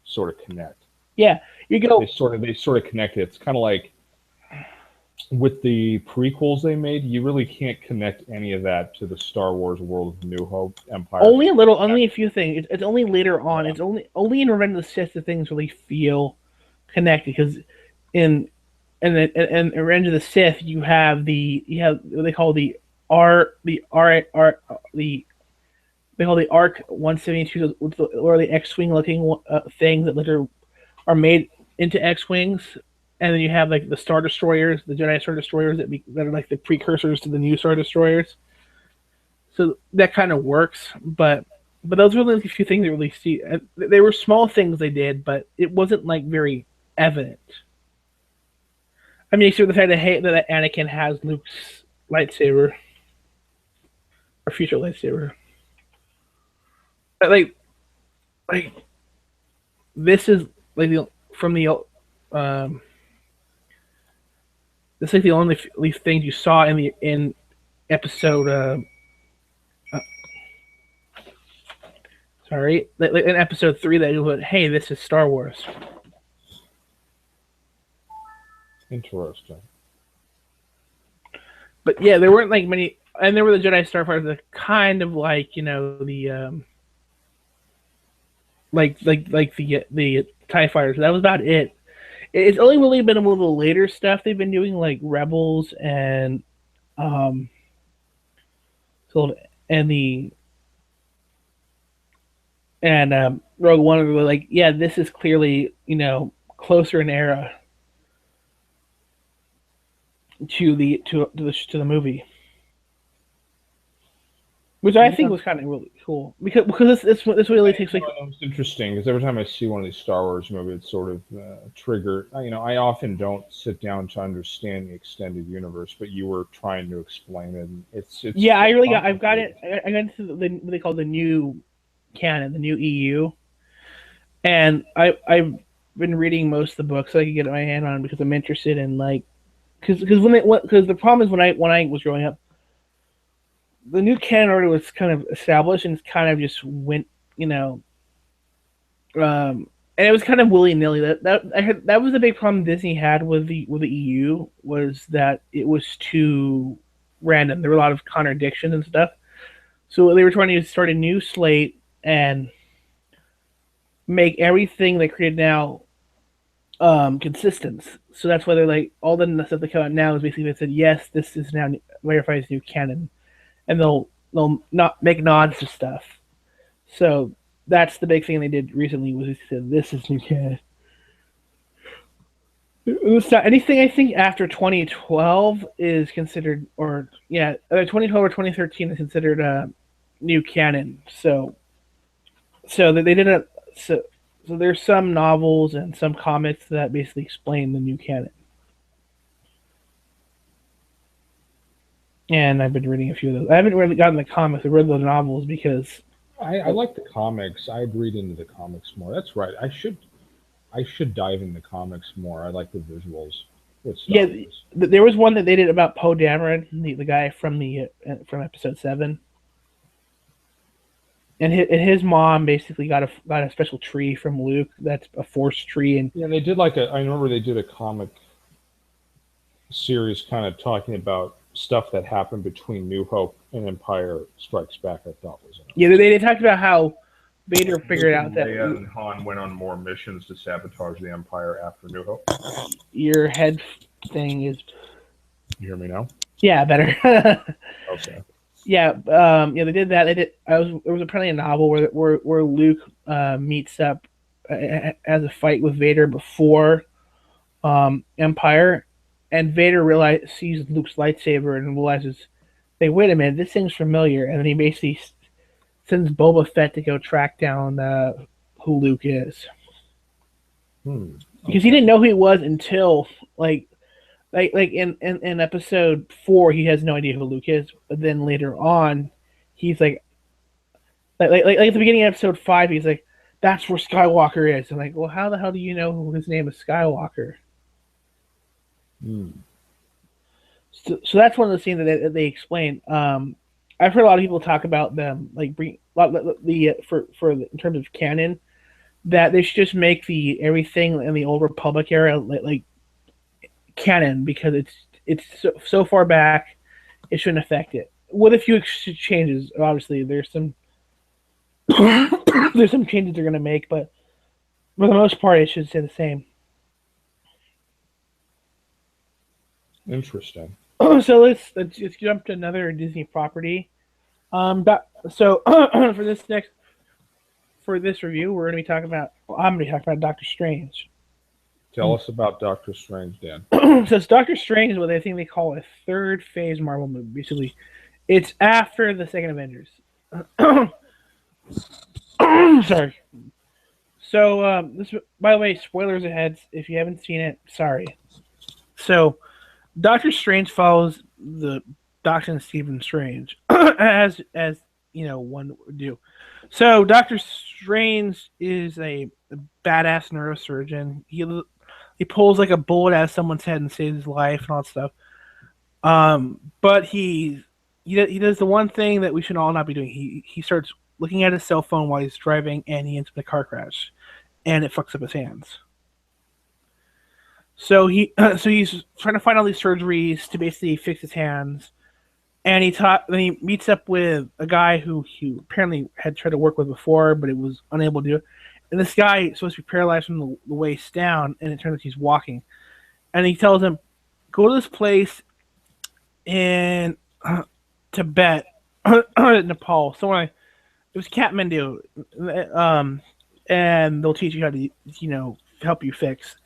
sort of connect. Yeah, you They go sort of connect it. It's kind of like with the prequels they made, you really can't connect any of that to the Star Wars world of New Hope Empire. only a little, only a few things. It's only later on. Yeah. It's only in Revenge of the Sith that things really feel connected because in and Revenge of the Sith you have what they call the they call the Arc 172 or the X-wing looking things that later are made into X-wings, and then you have like the Star Destroyers, the Jedi Star Destroyers that are like the precursors to the new Star Destroyers. So that kind of works, but those were the few things that really see. They were small things they did, but it wasn't like very evident. I mean, except the fact that hey, that Anakin has Luke's lightsaber or future lightsaber. But like this is like the from the um this is like the only things you saw in episode sorry like in episode 3 that you went, hey, this is Star Wars. Interesting. But yeah, there weren't like many, and there were the Jedi Starfighters that kind of like the like the Tie Fighters. That was about it. It's only really been a little later stuff they've been doing, like Rebels and um so and the and Rogue One. Were like, yeah, this is clearly closer in era to the movie, which I think Yeah. was kind of really cool because this really takes like It's interesting because every time I see one of these Star Wars movies, it sort of trigger. I often don't sit down to understand the extended universe, but you were trying to explain it. And it's yeah, I really I've got complicated. it. I got into what they call the new canon, the new EU, and I've been reading most of the books so I can get my hand on because I'm interested in like because the problem is when I was growing up, the new canon already was kind of established and it's kind of just went you know and it was kind of willy nilly. That was the big problem Disney had with the EU was that it was too random. There were a lot of contradictions and stuff. So they were trying to start a new slate and make everything they created now consistent. So that's why they're like all the stuff that come out now is basically they said yes, this is now verifies new canon, and they'll not make nods to stuff. So that's the big thing they did recently was they said this is new canon. It's not anything I think after 2012 is considered, or yeah, either 2012 or 2013 is considered new canon. So that they didn't. So there's some novels and some comics that basically explain the new canon. And I've been reading a few of those. I haven't really gotten the comics. I read the novels because I like the comics. I'd read into the comics more. That's right. I should dive into comics more. I like the visuals. Good stuff. Yeah, there was one that they did about Poe Dameron, the guy from episode 7, and his mom basically got a special tree from Luke that's a Force tree, and Yeah, they did like a. I remember they did a comic series kind of talking about stuff that happened between New Hope and Empire Strikes Back. I thought was yeah, interesting. they talked about how Vader Luke figured out and that Leia and Han went on more missions to sabotage the Empire after New Hope. your head thing is You hear me now? yeah better. Okay. Yeah, yeah, they did that. They did. There was apparently a novel where Luke meets up as a fight with Vader before Empire, and Vader sees Luke's lightsaber and realizes, "Hey, wait a minute, this thing's familiar." And then he basically sends Boba Fett to go track down who Luke is, because he didn't know who he was until like in episode 4 he has no idea who Luke is, but then later on he's like at the beginning of episode 5 he's like, that's where Skywalker is. I'm like, well, how the hell do you know who his name is Skywalker? So that's one of the scenes that they explain. I've heard a lot of people talk about them like bring the for in terms of canon, that they should just make the everything in the old Republic era like canon, because it's so far back it shouldn't affect it. With a few changes, obviously there's some there's some changes they're gonna make, but for the most part it should stay the same. Interesting. So let's jump to another Disney property. So for this review, we're going to be talking about. Well, I'm going to be talking about Doctor Strange. Tell us about Doctor Strange, Dan. So it's Doctor Strange is what I think they call a third phase Marvel movie. Basically, it's after the second Avengers. Sorry. So this, by the way, spoilers ahead. If you haven't seen it, sorry. So Doctor Strange follows the Doctor and Stephen Strange as one would do. So Doctor Strange is a badass neurosurgeon. He pulls like a bullet out of someone's head and saves his life and all that stuff. But he does the one thing that we should all not be doing. He starts looking at his cell phone while he's driving, and he ends up in a car crash, and it fucks up his hands. So he's trying to find all these surgeries to basically fix his hands, and then he meets up with a guy who he apparently had tried to work with before, but it was unable to do it. And this guy is supposed to be paralyzed from the waist down, and it turns out he's walking. And he tells him, "Go to this place in Tibet, Nepal, somewhere. It was Kathmandu, and they'll teach you how to, help you fix."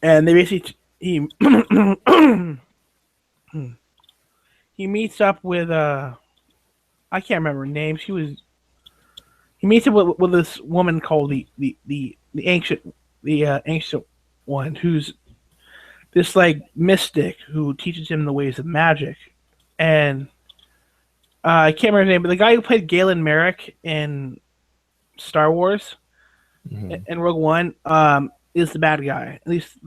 And they basically he meets up with I can't remember her name. He meets up with this woman called the ancient one, who's this like mystic who teaches him the ways of magic. And I can't remember his name, but the guy who played Galen Merrick in Star Wars and Rogue One is the bad guy. At least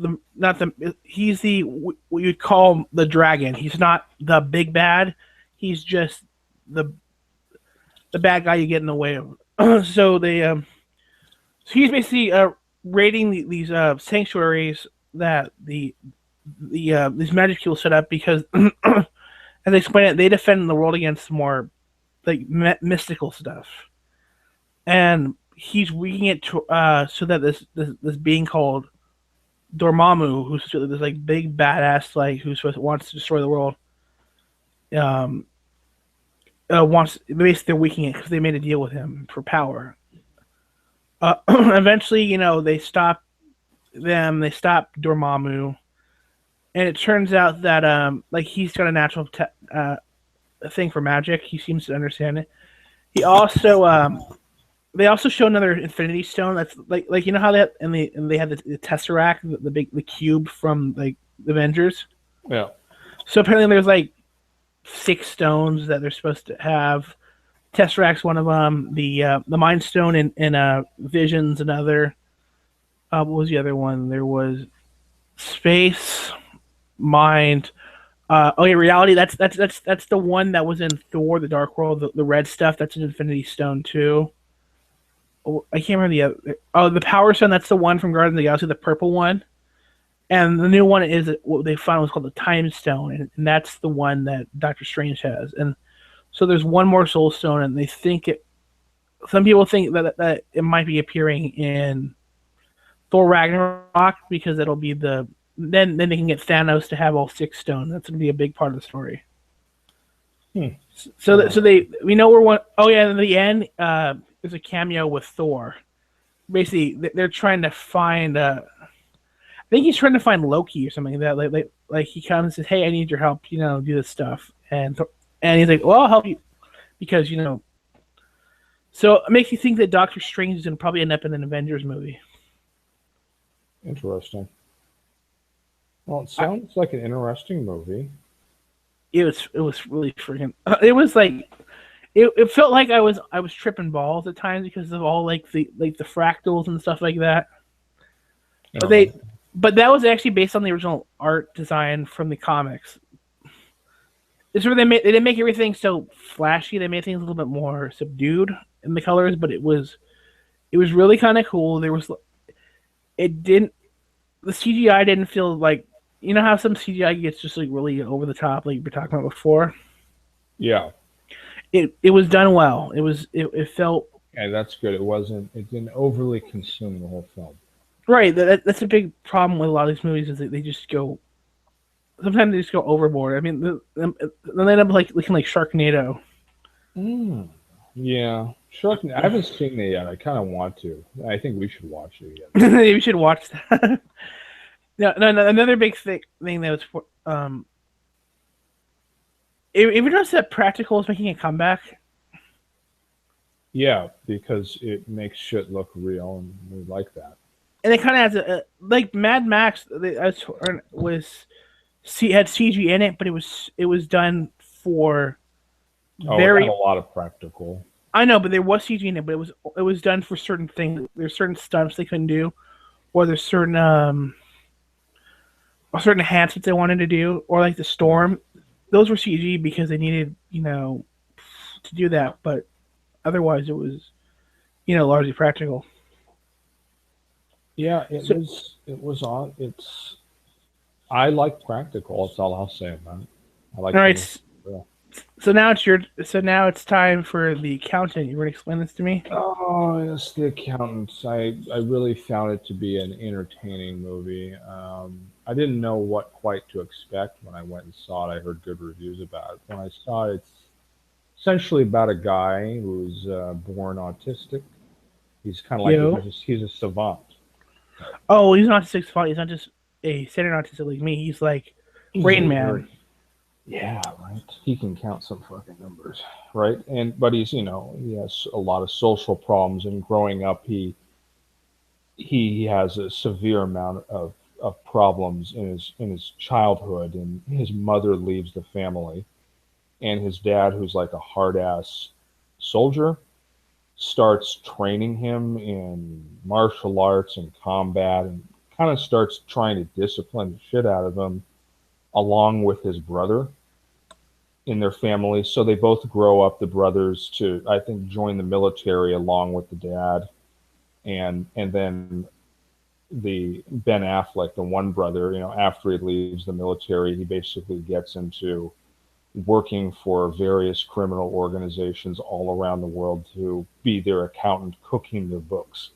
he's the what you'd call the dragon. He's not the big bad. He's just the bad guy you get in the way of. So so he's basically raiding these sanctuaries that these magic people set up, because as they explain it, they defend the world against more like mystical stuff, and he's weakening it so that this being called Dormammu, who's this like big badass wants to destroy the world, wants basically they're weakening it because they made a deal with him for power. Eventually, they stop them. They stop Dormammu, and it turns out that like he's got a natural thing for magic. He seems to understand it. He also they also show another Infinity Stone that's like how that and they had the Tesseract, the cube from like the Avengers. Yeah. So apparently there's like 6 stones that they're supposed to have. Tesseract's one of them. The Mind Stone in Vision's another. What was the other one? There was Space. Mind. Reality. That's the one that was in Thor: The Dark World. The red stuff. That's an Infinity Stone too. Oh, I can't remember the other. Oh, the Power Stone. That's the one from Guardians of the Galaxy, the purple one. And the new one is what they found was called the Time Stone, and that's the one that Doctor Strange has. And so there's one more Soul Stone, and they think it. Some people think that it might be appearing in Thor Ragnarok because it'll be then they can get Thanos to have all six stones. That's gonna be a big part of the story. Hmm. So they we know we're one. Oh yeah, in the end, there's a cameo with Thor. Basically, they're trying to find. I think he's trying to find Loki or something like that. Like he comes and says, "Hey, I need your help. Do this stuff." And he's like, "Well, I'll help you because." So it makes you think that Doctor Strange is gonna probably end up in an Avengers movie. Interesting. Well, it sounds like an interesting movie. It was really freaking. It was like it felt like I was tripping balls at times because of all the fractals and stuff like that. But Oh, but that was actually based on the original art design from the comics. It's where they didn't make everything so flashy. They made things a little bit more subdued in the colors, but it was really kind of cool. It didn't the CGI didn't feel like how some CGI gets just like really over the top, like we were talking about before. yeah. It was done well. It felt Yeah, that's good. It didn't overly consume the whole film. right. That's a big problem with a lot of these movies is that they just go. Sometimes they just go overboard. I mean, they end up like looking like Sharknado. Mm. Yeah. Shark. I haven't seen it yet. I kind of want to. I think we should watch it again. We should watch that. No, another big thing that was for if you notice that practical is making a comeback, Yeah, because it makes shit look real, and we like that. and it kind of has like Mad Max was had CG in it, but it was done for Oh, it had very. a lot of practical. I know, but there was CG in it, but it was done for certain things. There's certain stunts they couldn't do, or there's certain enhancements they wanted to do, or like the storm. Those were CG because they needed to do that, but otherwise it was largely practical. Yeah, it So, was. It was on. It's. I like practical. That's all I'll say about it. I all like right. things. Real. So now it's time for the accountant. You want to explain this to me? Oh, yes, The Accountants. I really found it to be an entertaining movie. I didn't know what quite to expect when I went and saw it. I heard good reviews about it. When I saw it, it's essentially about a guy who's born autistic. He's kind of like Yo. he's a savant. Oh, he's not 6'5". He's not just a standard autistic like me. He's like He's Rain a Man. very Yeah, right. He can count some fucking numbers, right? And but he has a lot of social problems. And growing up, he has a severe amount of problems in his childhood. And his mother leaves the family, and his dad, who's like a hard ass soldier, starts training him in martial arts and combat, and kind of starts trying to discipline the shit out of him, along with his brother in their family. So they both grow up, the brothers, to I think join the military along with the dad, and then the Ben Affleck, the one brother, after he leaves the military, he basically gets into working for various criminal organizations all around the world to be their accountant, cooking their books.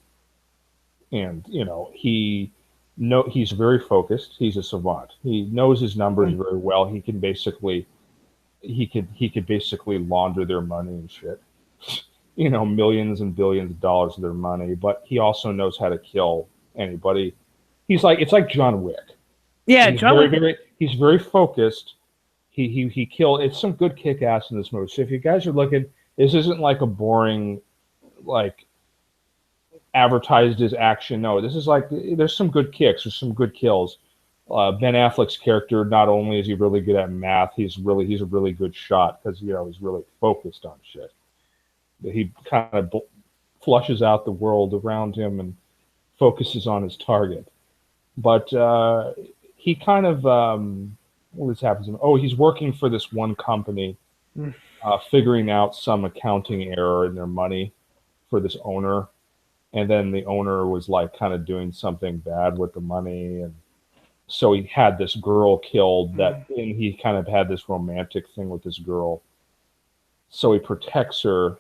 And he's very focused. He's a savant. He knows his numbers very well. He could basically launder their money and shit. Millions and billions of dollars of their money, but he also knows how to kill anybody. It's like John Wick. Yeah, He's John very, Wick. very, he's very focused. He kill. It's some good kick ass in this movie. So if you guys are looking, this isn't like a boring, like advertised as action. No, this is like there's some good kicks. There's some good kills. Ben Affleck's character, not only is he really good at math, he's a really good shot because he's really focused on shit. He kind of flushes out the world around him and focuses on his target. But he kind of what has happened to him? Oh, he's working for this one company, Mm. figuring out some accounting error in their money for this owner, and then the owner was like kind of doing something bad with the money, and so he had this girl killed. That and he kind of had this romantic thing with this girl, so he protects her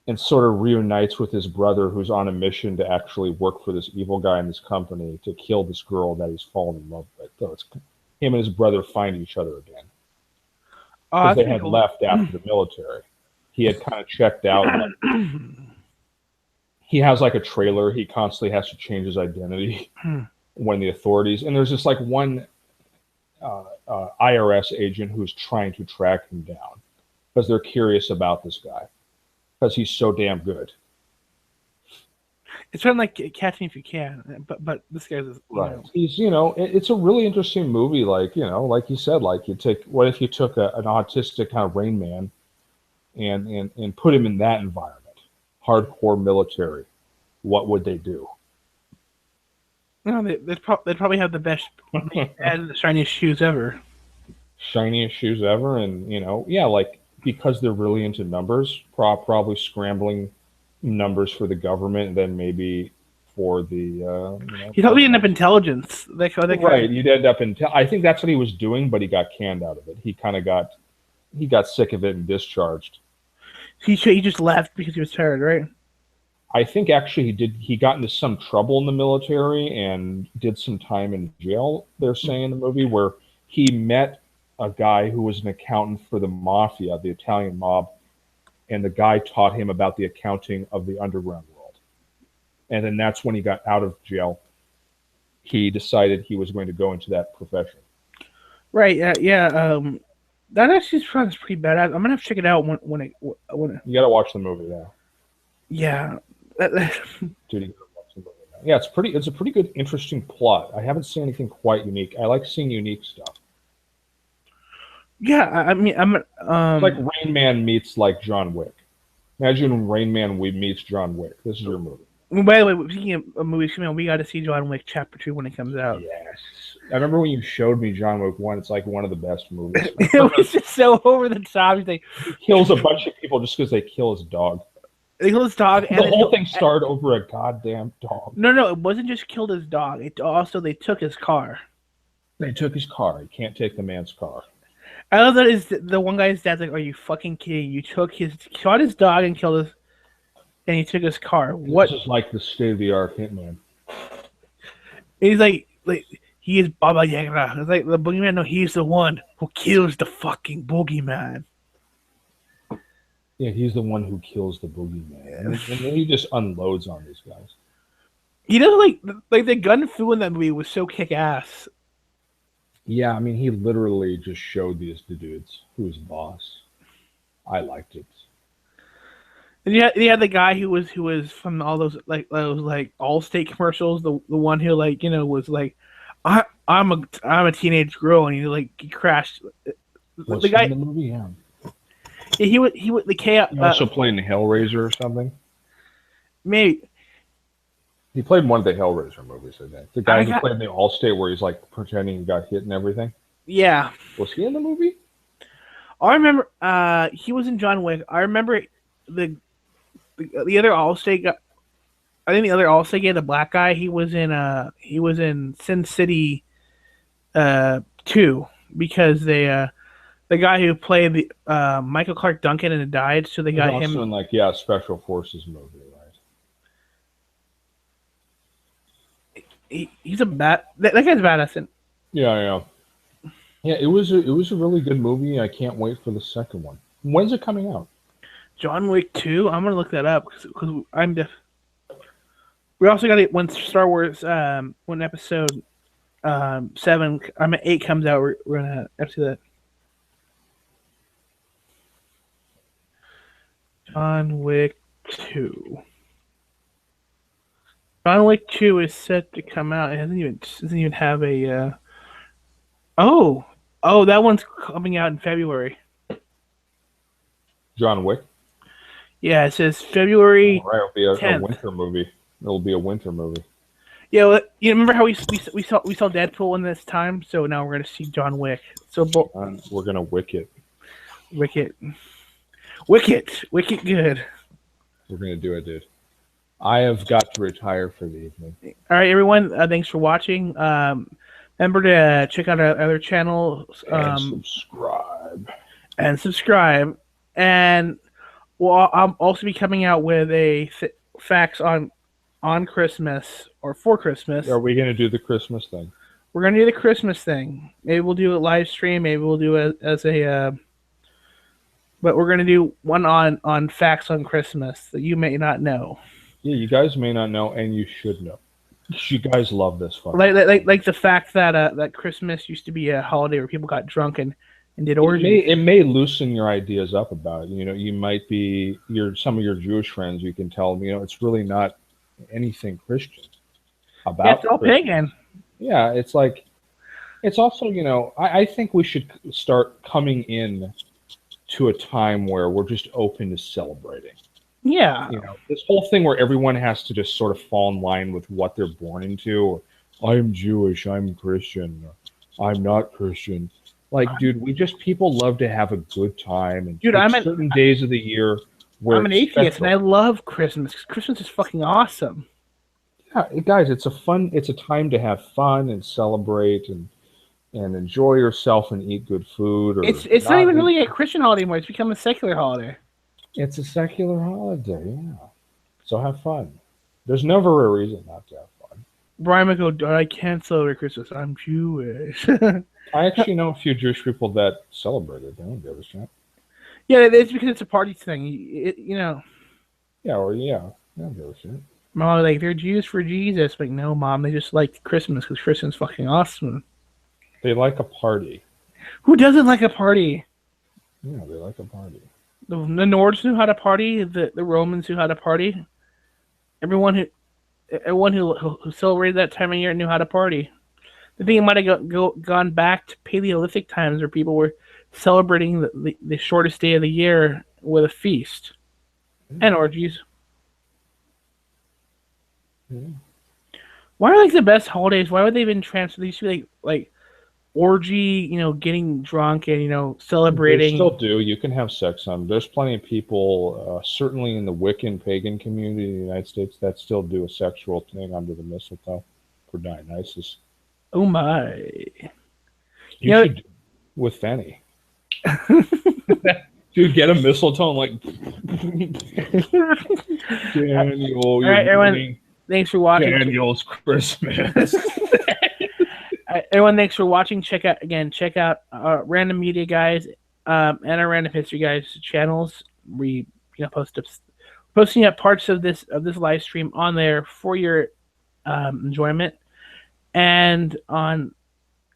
and sort of reunites with his brother, who's on a mission to actually work for this evil guy in this company to kill this girl that he's fallen in love with. So it's him and his brother find each other again Oh, because that's they pretty had cool. left after the military. He had kind of checked out. Like, he has like a trailer. He constantly has to change his identity when the authorities. And there's just like one IRS agent who's trying to track him down because they're curious about this guy because he's so damn good. It's kind of like Catch Me If You Can, but this guy's Right. He's, it's a really interesting movie. Like, like you said, like what if you took an autistic kind of Rain Man and put him in that environment, hardcore military, what would they do? No, they'd probably have the best and the shiniest shoes ever. Shiniest shoes ever. And, yeah, like because they're really into numbers, probably scrambling numbers for the government and then maybe for the He'd probably end up intelligence. Right, you'd end up in. I think that's what he was doing, but he got canned out of it. He kind of got sick of it and discharged. He just left because he was tired, right? I think actually he did. He got into some trouble in the military and did some time in jail. They're saying in the movie where he met a guy who was an accountant for the mafia, the Italian mob, and the guy taught him about the accounting of the underground world. And then that's when he got out of jail. He decided he was going to go into that profession. Right. Yeah. That actually sounds pretty badass. I'm gonna have to check it out when it. You got to watch the movie now. Yeah. Dude, you gotta watch the movie now. Yeah, it's a pretty good, interesting plot. I haven't seen anything quite unique. I like seeing unique stuff. Yeah, I mean, It's like Rain Man meets like John Wick. Imagine Rain Man meets John Wick. This is your movie. By the way, speaking of movies coming out, we got to see John Wick Chapter 2 when it comes out. Yes. I remember when you showed me John Wick 1. It's like one of the best movies. It was just so over the top. He kills a bunch of people just because they kill his dog. They killed his dog. The whole thing started over a goddamn dog. No, it wasn't just killed his dog. It also, they took his car. They took his car. You can't take the man's car. I love that is the one guy's dad's like, "Are you fucking kidding? You shot his dog and killed his, and he took his car. What?" This is like the state of the art hitman. He's like he is Baba Yaga. It's like the boogeyman. No, he's the one who kills the fucking boogeyman. Yeah, he's the one who kills the boogeyman, and then he just unloads on these guys. He does like the gun fu in that movie was so kick ass. Yeah, I mean, he literally just showed these dudes who's boss. I liked it. And you had the guy who was from all those Allstate commercials. The one who was like, I'm a teenage girl, and he crashed. Was the guy in the movie, yeah. Yeah, he was the chaos. He also played in Hellraiser or something. Maybe he played in one of the Hellraiser movies. I think the guy who played in the Allstate, where he's like pretending he got hit and everything. Yeah, was he in the movie? I remember. He was in John Wick. I remember the other Allstate guy. I think the other Allstate guy, the black guy, he was in Sin City, 2 because they the guy who played the Michael Clark Duncan and died, so they got him in Special Forces movie, right? He's a that guy's badass. Yeah. It was a really good movie. I can't wait for the second one. When's it coming out? John Wick 2. I'm gonna look that up because I'm deaf. We also got it when Star Wars when episode 7. 8 comes out. We're gonna have to that. John Wick 2. John Wick 2 is set to come out. It doesn't even have a. Oh, that one's coming out in February. John Wick. Yeah, it says February. Right, it'll be a winter movie. It'll be a winter movie. Yeah, well, you remember how we saw Deadpool in this time? So now we're gonna see John Wick. So We're gonna wick it. Wicket, Wicket, good. We're gonna do it, dude. I have got to retire for the evening. All right, everyone. Thanks for watching. Remember to check out our other channels And subscribe. and subscribe. And I'll also be coming out with a facts on Christmas or for Christmas. Are we gonna do the Christmas thing? We're gonna do the Christmas thing. Maybe we'll do a live stream. Maybe we'll do it as a. But we're gonna do one on facts on Christmas that you may not know. Yeah, you guys may not know, and you should know. You guys love this fun. Like the fact that that Christmas used to be a holiday where people got drunk and did orgies. It may loosen your ideas up about it. You know, you might be some of your Jewish friends. You can tell them, you know, it's really not anything Christian about. Yeah, it's all pagan. Yeah, it's like, it's also, you know, I think we should start coming in to a time where we're just open to celebrating. Yeah. You know, this whole thing where everyone has to just sort of fall in line with what they're born into. Or, I'm Jewish, I'm Christian, or, I'm not Christian. Like, dude, people love to have a good time, and dude, certain days of the year where I'm an atheist and I love Christmas. Christmas is fucking awesome. Yeah, guys, it's a time to have fun and celebrate and enjoy yourself and eat good food. Or it's not even really a Christian holiday anymore. It's become a secular holiday. It's a secular holiday, yeah. So have fun. There's never a reason not to have fun. Brian would go, I can't celebrate Christmas. I'm Jewish. I actually know a few Jewish people that celebrate it. They don't give a shit. Yeah, it's because it's a party thing. You know. Yeah, they don't give a shit. Mom, like, they're Jews for Jesus. Like, no, Mom, they just like Christmas because Christmas is fucking awesome. They like a party. Who doesn't like a party? Yeah, they like a party. The Nords knew how to party. The Romans knew how to party. Everyone who celebrated that time of year knew how to party. I think it might have gone back to Paleolithic times where people were celebrating the shortest day of the year with a feast and orgies. Yeah. Why are like the best holidays? Why would they been transferred? They used to be like orgy, you know, getting drunk and, you know, celebrating. They still do. You can have sex on. There's plenty of people, certainly in the Wiccan pagan community in the United States, that still do a sexual thing under the mistletoe for Dionysus. Oh my! You should do with Fanny. Dude, get a mistletoe and like Daniel. All right, everyone. Thanks for watching. Daniel's Christmas. Everyone, thanks for watching. Check out Random Media Guys and our Random History Guys channels. We posting up parts of this live stream on there for your enjoyment, and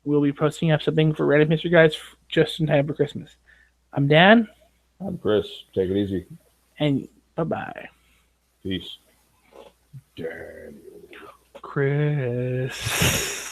we'll be posting up something for Random History Guys just in time for Christmas. I'm Dan. I'm Chris. Take it easy. And bye-bye. Peace. Daniel. Chris.